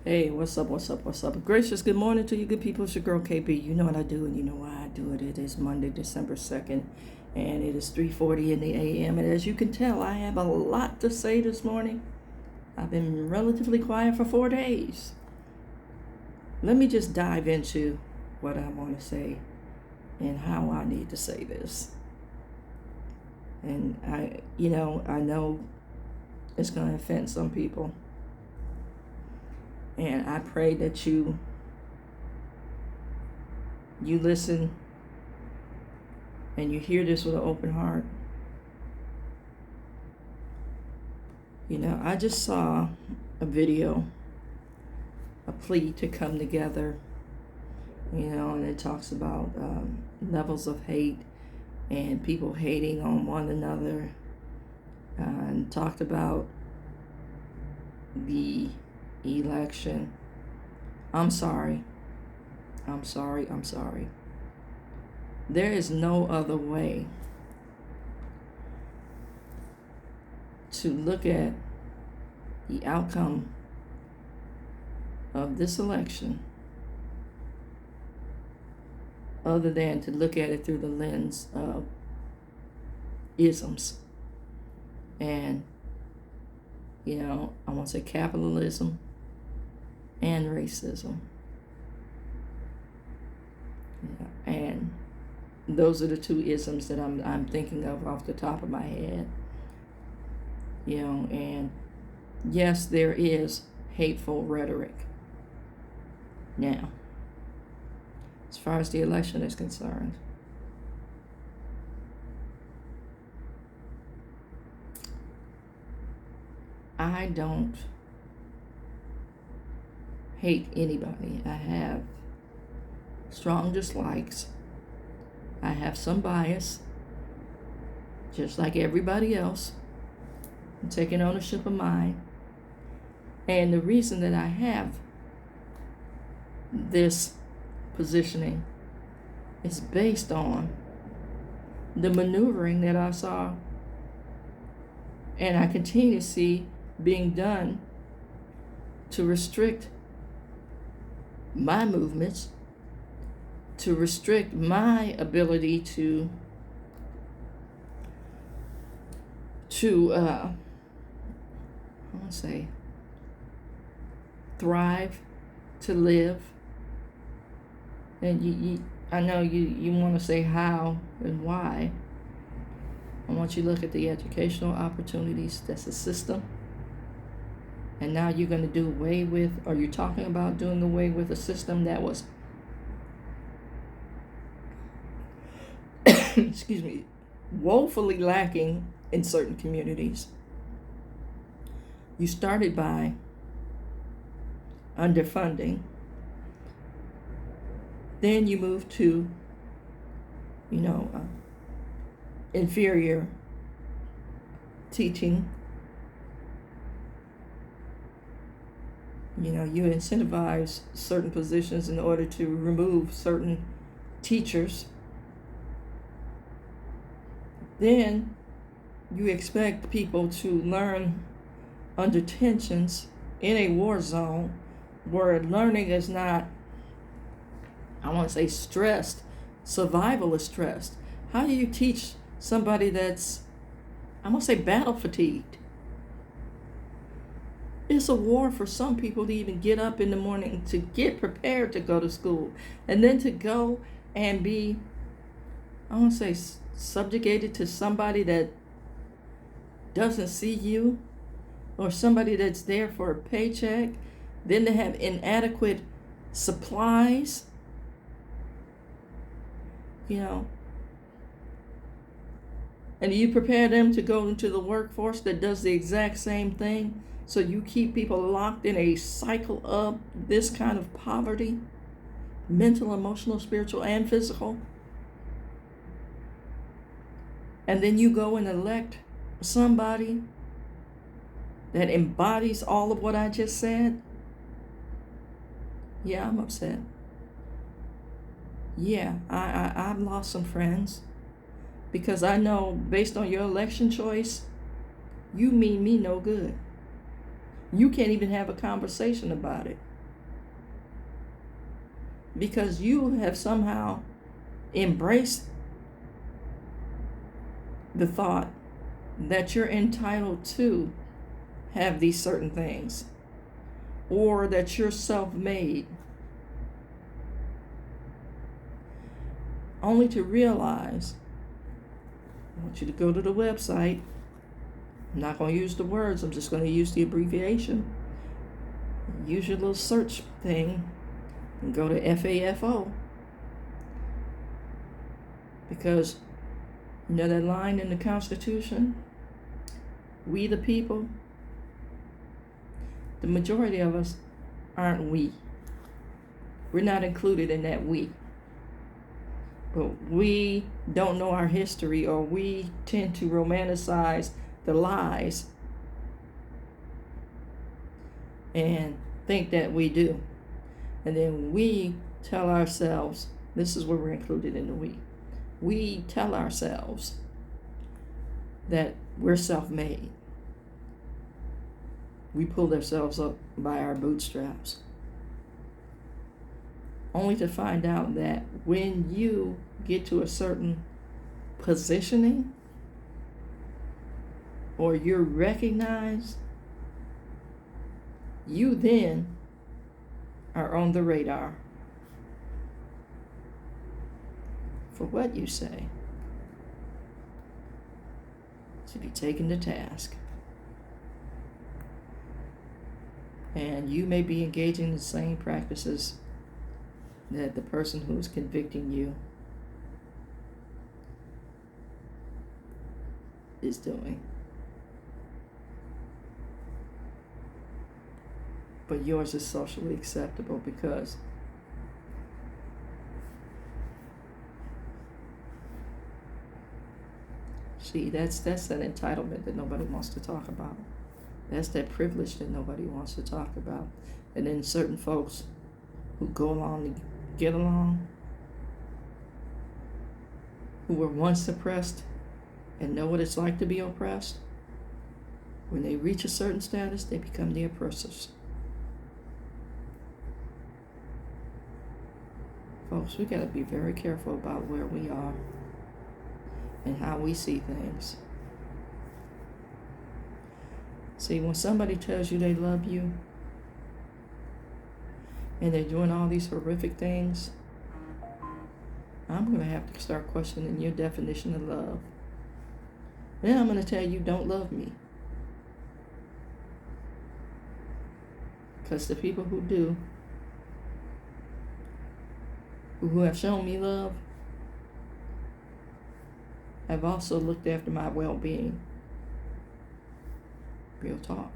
Hey, what's up, what's up, what's up? Gracious good morning to you good people. It's your girl KB. You know what I do and you know why I do it. It is Monday, December 2nd, and it is 3:40 in the AM. And as you can tell, I have a lot to say this morning. I've been relatively quiet for 4 days. Let me just dive into what I want to say and how I need to say this. And I know it's going to offend some people. And I pray that you listen and you hear this with an open heart. I just saw a video, a plea to come together, and it talks about levels of hate and people hating on one another, and talked about the election. I'm sorry. There is no other way to look at the outcome of this election other than to look at it through the lens of isms and, I want to say capitalism and racism. And those are the two isms that I'm thinking of off the top of my head. And yes, there is hateful rhetoric. Now, as far as the election is concerned, I don't hate anybody. I have strong dislikes. I have some bias, just like everybody else. I'm taking ownership of mine. And the reason that I have this positioning is based on the maneuvering that I saw and I continue to see being done to restrict my movements, to restrict my ability to I want to say thrive, to live. And I know you want to say how and why. I want you to look at the educational opportunities. That's a system. And now you're going to do away with, or you're talking about doing away with a system that was, excuse me, woefully lacking in certain communities. You started by underfunding. Then you moved to, inferior teaching. You incentivize certain positions in order to remove certain teachers. Then you expect people to learn under tensions in a war zone where learning is not, I want to say, stressed. Survival is stressed. How do you teach somebody that's, I want to say, battle fatigued? It's a war for some people to even get up in the morning to get prepared to go to school, and then to go and be, I want to say, subjugated to somebody that doesn't see you, or somebody that's there for a paycheck, then to have inadequate supplies, and you prepare them to go into the workforce that does the exact same thing. So you keep people locked in a cycle of this kind of poverty, mental, emotional, spiritual, and physical. And then you go and elect somebody that embodies all of what I just said. Yeah, I'm upset. Yeah, I've lost some friends because I know based on your election choice, you mean me no good. You can't even have a conversation about it. because you have somehow embraced the thought that you're entitled to have these certain things, or that you're self-made, only to realize, I want you to go to the website. I'm not going to use the words, I'm just going to use the abbreviation. Use your little search thing and go to FAFO. Because you know that line in the Constitution, we the people, the majority of us aren't we. We're not included in that we. But we don't know our history, or we tend to romanticize the lies and think that we do. And then we tell ourselves, this is where we're included in the we. We tell ourselves that we're self-made. We pulled ourselves up by our bootstraps. Only to find out that when you get to a certain positioning, or you're recognized, you then are on the radar for what you say, to be taken to task. And you may be engaging in the same practices that the person who is convicting you is doing. But yours is socially acceptable because that's that entitlement that nobody wants to talk about. That's that privilege that nobody wants to talk about. And then certain folks who go along to get along, who were once oppressed and know what it's like to be oppressed, when they reach a certain status, they become the oppressors. Folks, we got to be very careful about where we are and how we see things. See, when somebody tells you they love you and they're doing all these horrific things, I'm going to have to start questioning your definition of love. Then I'm going to tell you, don't love me. Because the people who do, who have shown me love, have also looked after my well-being. Real talk.